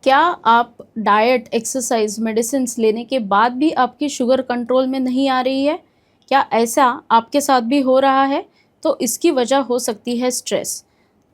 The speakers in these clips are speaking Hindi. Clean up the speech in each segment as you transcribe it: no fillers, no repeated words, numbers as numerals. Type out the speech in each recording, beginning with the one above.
क्या आप डाइट, एक्सरसाइज, मेडिसिन्स लेने के बाद भी आपकी शुगर कंट्रोल में नहीं आ रही है? क्या ऐसा आपके साथ भी हो रहा है? तो इसकी वजह हो सकती है स्ट्रेस।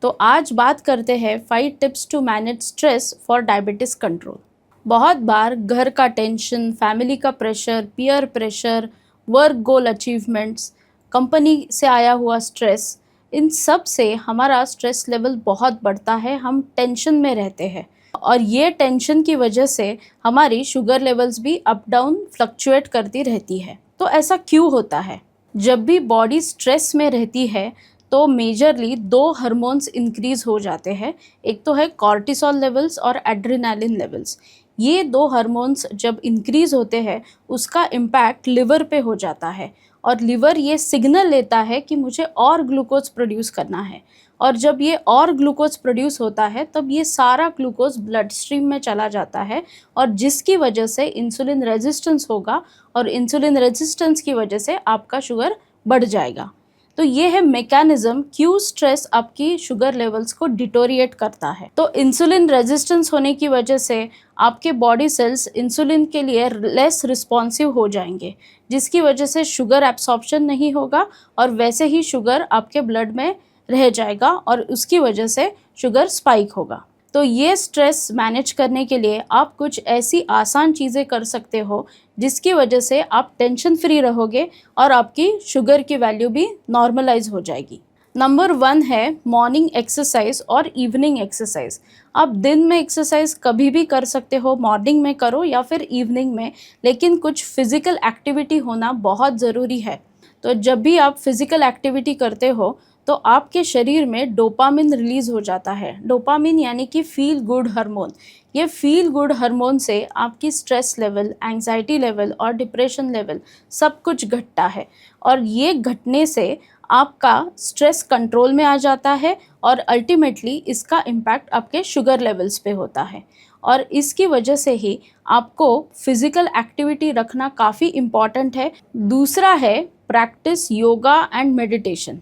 तो आज बात करते हैं 5 tips to manage stress for diabetes control. बहुत बार घर का टेंशन, फैमिली का pressure, peer pressure, work goal achievements, company से आया हुआ स्ट्रेस, इन सब से हमारा स्ट्रेस लेवल बहुत बढ़ता है, हम टेंशन में रहते हैं और ये टेंशन की वजह से हमारी शुगर लेवल्स भी अप डाउन फ्लक्चुएट करती रहती है। तो ऐसा क्यों होता है? जब भी बॉडी स्ट्रेस में रहती है तो मेजरली 2 हार्मोन्स इंक्रीज हो जाते हैं। एक तो है कॉर्टिसोल लेवल्स और एड्रेनालिन लेवल्स। ये 2 हार्मोन्स जब इंक्रीज होते हैं उसका इम्पैक्ट लिवर पे हो जाता है और लिवर ये सिग्नल लेता है कि मुझे और ग्लूकोज प्रोड्यूस करना है और जब ये और ग्लूकोज प्रोड्यूस होता है तब ये सारा ग्लूकोज ब्लड स्ट्रीम में चला जाता है और जिसकी वजह से इंसुलिन रेजिस्टेंस होगा और इंसुलिन रेजिस्टेंस की वजह से आपका शुगर बढ़ जाएगा। तो ये है मैकेनिज्म क्यों स्ट्रेस आपकी शुगर लेवल्स को डिटोरिएट करता है। तो इंसुलिन रेजिस्टेंस होने की वजह से आपके बॉडी सेल्स इंसुलिन के लिए लेस रिस्पॉन्सिव हो जाएंगे, जिसकी वजह से शुगर एब्सॉर्प्शन नहीं होगा और वैसे ही शुगर आपके ब्लड में रह जाएगा और उसकी वजह से शुगर स्पाइक होगा। तो ये स्ट्रेस मैनेज करने के लिए आप कुछ ऐसी आसान चीज़ें कर सकते हो जिसकी वजह से आप टेंशन फ्री रहोगे और आपकी शुगर की वैल्यू भी नॉर्मलाइज हो जाएगी। नंबर 1 है मॉर्निंग एक्सरसाइज और इवनिंग एक्सरसाइज। आप दिन में एक्सरसाइज कभी भी कर सकते हो, मॉर्निंग में करो या फिर इवनिंग में, लेकिन कुछ फिजिकल एक्टिविटी होना बहुत ज़रूरी है। तो जब भी आप फिजिकल एक्टिविटी करते हो तो आपके शरीर में डोपामिन रिलीज हो जाता है। डोपामिन यानी कि फील गुड हार्मोन। ये फील गुड हार्मोन से आपकी स्ट्रेस लेवल, एंजाइटी लेवल और डिप्रेशन लेवल सब कुछ घटता है और ये घटने से आपका स्ट्रेस कंट्रोल में आ जाता है और अल्टीमेटली इसका इम्पैक्ट आपके शुगर लेवल्स पे होता है और इसकी वजह से ही आपको फिजिकल एक्टिविटी रखना काफ़ी इम्पॉर्टेंट है। दूसरा है प्रैक्टिस योगा एंड मेडिटेशन।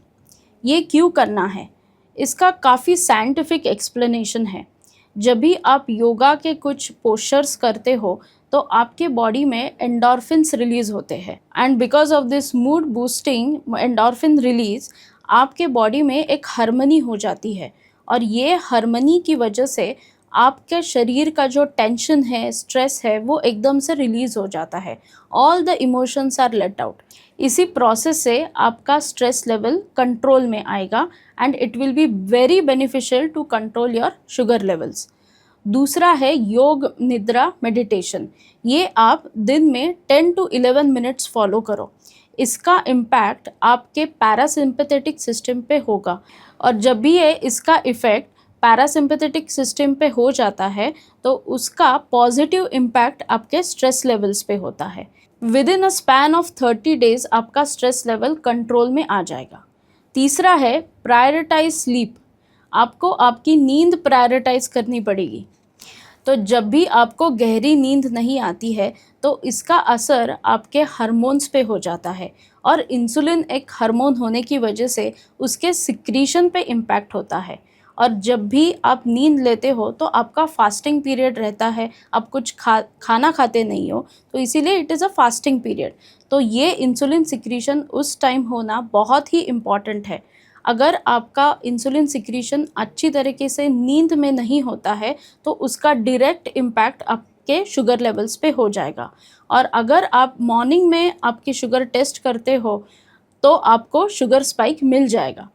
ये क्यों करना है? इसका काफ़ी साइंटिफिक एक्सप्लेनेशन है। जब भी आप योगा के कुछ पोस्चर्स करते हो तो आपके बॉडी में एंडोर्फिन्स रिलीज़ होते हैं and because of this mood boosting endorphin release आपके बॉडी में एक हार्मनी हो जाती है और ये हार्मनी की वजह से आपके शरीर का जो टेंशन है, स्ट्रेस है, वो एकदम से रिलीज़ हो जाता है। All the emotions are let out. इसी प्रोसेस से आपका स्ट्रेस लेवल कंट्रोल में आएगा and it will be very beneficial to control your sugar levels. दूसरा है योग निद्रा मेडिटेशन। ये आप दिन में 10 to 11 मिनट्स फॉलो करो। इसका इम्पैक्ट आपके पैरासिम्पैथेटिक सिस्टम पे होगा और जब भी ये इसका इफ़ेक्ट पैरासिम्पैथेटिक सिस्टम पे हो जाता है तो उसका पॉजिटिव इम्पैक्ट आपके स्ट्रेस लेवल्स पे होता है। With in a span of 30 days आपका स्ट्रेस लेवल कंट्रोल में आ जाएगा। तीसरा है प्रायोरिटाइज स्लीप। आपको आपकी नींद प्रायोरिटाइज करनी पड़ेगी। तो जब भी आपको गहरी नींद नहीं आती है तो इसका असर आपके हार्मोन्स पे हो जाता है और इंसुलिन एक हार्मोन होने की वजह से उसके सिक्रीशन पे इम्पैक्ट होता है और जब भी आप नींद लेते हो तो आपका फास्टिंग पीरियड रहता है, आप कुछ खाना खाते नहीं हो, तो इसीलिए it is a fasting period. तो ये इंसुलिन सिक्रीशन उस टाइम होना बहुत ही इम्पॉर्टेंट है। अगर आपका इंसुलिन सिक्रीशन अच्छी तरीके से नींद में नहीं होता है तो उसका डायरेक्ट इम्पैक्ट आपके शुगर लेवल्स पे हो जाएगा और अगर आप मॉर्निंग में आपकी शुगर टेस्ट करते हो तो आपको शुगर स्पाइक मिल जाएगा।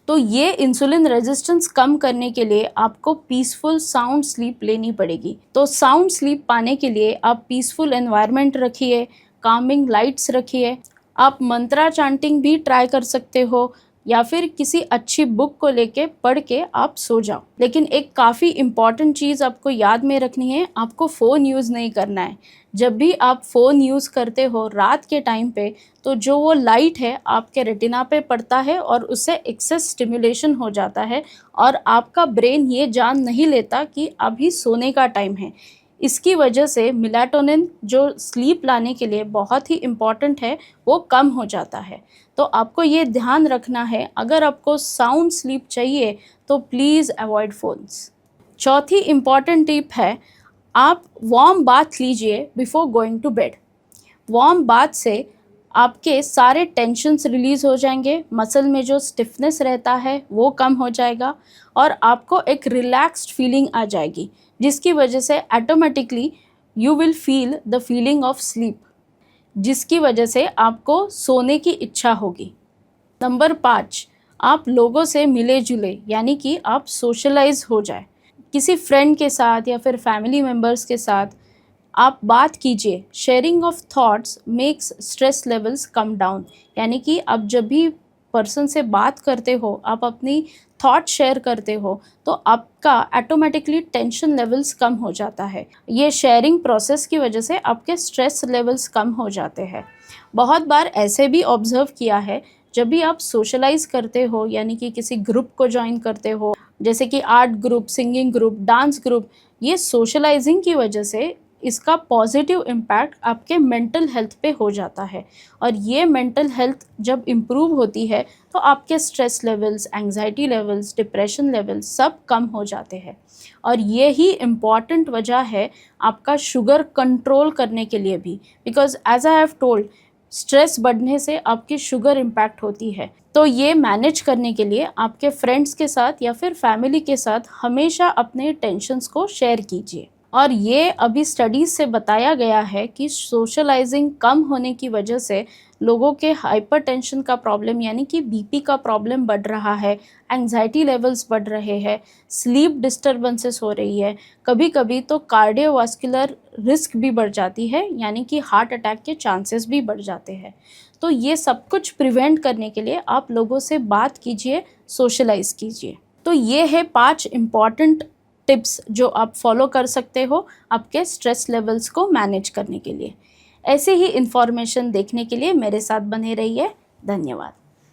तो ये इंसुलिन रेजिस्टेंस कम करने के लिए आपको पीसफुल साउंड स्लीप लेनी पड़ेगी। तो साउंड स्लीप पाने के लिए आप पीसफुल एनवायरनमेंट रखिए, कामिंग लाइट्स रखिए। आप मंत्रा चांटिंग भी ट्राई कर सकते हो या फिर किसी अच्छी बुक को लेके पढ़ के आप सो जाओ। लेकिन एक काफ़ी इम्पॉर्टेंट चीज़ आपको याद में रखनी है, आपको फ़ोन यूज़ नहीं करना है। जब भी आप फ़ोन यूज़ करते हो रात के टाइम पे तो जो वो लाइट है आपके रेटिना पे पड़ता है और उससे एक्सेस स्टिमुलेशन हो जाता है और आपका ब्रेन ये जान नहीं लेता कि अभी सोने का टाइम है। इसकी वजह से मेलाटोनिन जो स्लीप लाने के लिए बहुत ही इम्पॉर्टेंट है वो कम हो जाता है। तो आपको ये ध्यान रखना है, अगर आपको साउंड स्लीप चाहिए तो प्लीज़ अवॉइड फ़ोन्स। चौथी इम्पॉर्टेंट टिप है, आप वार्म बाथ लीजिए before going to bed. Warm bath से आपके सारे टेंशन्स रिलीज़ हो जाएंगे, मसल में जो स्टिफनेस रहता है वो कम हो जाएगा और आपको एक रिलैक्स्ड फीलिंग आ जाएगी, जिसकी वजह से automatically you will feel the feeling of sleep, जिसकी वजह से आपको सोने की इच्छा होगी। नंबर 5, आप लोगों से मिले जुले, यानी कि आप सोशलाइज हो जाए। किसी फ्रेंड के साथ या फिर फैमिली मेम्बर्स के साथ आप बात कीजिए। Sharing of thoughts makes stress levels come down, यानी कि आप जब भी पर्सन से बात करते हो, आप अपनी थॉट शेयर करते हो, तो आपका ऑटोमेटिकली टेंशन लेवल्स कम हो जाता है। ये शेयरिंग प्रोसेस की वजह से आपके स्ट्रेस लेवल्स कम हो जाते हैं। बहुत बार ऐसे भी ऑब्जर्व किया है, जब भी आप सोशलाइज करते हो, यानी कि किसी ग्रुप को ज्वाइन करते हो, जैसे कि art group, singing group, dance group, ये सोशलाइजिंग की वजह से इसका पॉजिटिव इम्पैक्ट आपके मेंटल हेल्थ पे हो जाता है। और ये मेंटल हेल्थ जब इम्प्रूव होती है तो आपके stress levels, anxiety levels, depression levels सब कम हो जाते हैं। और ये ही इम्पॉर्टेंट वजह है आपका शुगर कंट्रोल करने के लिए भी, because as I have told, stress बढ़ने से आपकी शुगर इम्पैक्ट होती है। तो ये मैनेज करने के लिए आपके फ्रेंड्स के साथ या फिर फैमिली के साथ हमेशा अपने टेंशन्स को शेयर कीजिए। और ये अभी स्टडीज़ से बताया गया है कि सोशलाइजिंग कम होने की वजह से लोगों के हाइपरटेंशन का प्रॉब्लम, यानी कि बीपी का प्रॉब्लम बढ़ रहा है, एंग्जाइटी लेवल्स बढ़ रहे हैं, स्लीप डिस्टर्बेंसेस हो रही है, कभी कभी तो कार्डियोवास्कुलर रिस्क भी बढ़ जाती है, यानी कि हार्ट अटैक के चांसेस भी बढ़ जाते हैं। तो ये सब कुछ प्रिवेंट करने के लिए आप लोगों से बात कीजिए, सोशलाइज कीजिए। तो ये है 5 इम्पॉर्टेंट टिप्स जो आप फॉलो कर सकते हो आपके स्ट्रेस लेवल्स को मैनेज करने के लिए। ऐसे ही इन्फॉर्मेशन देखने के लिए मेरे साथ बने रहिए। धन्यवाद।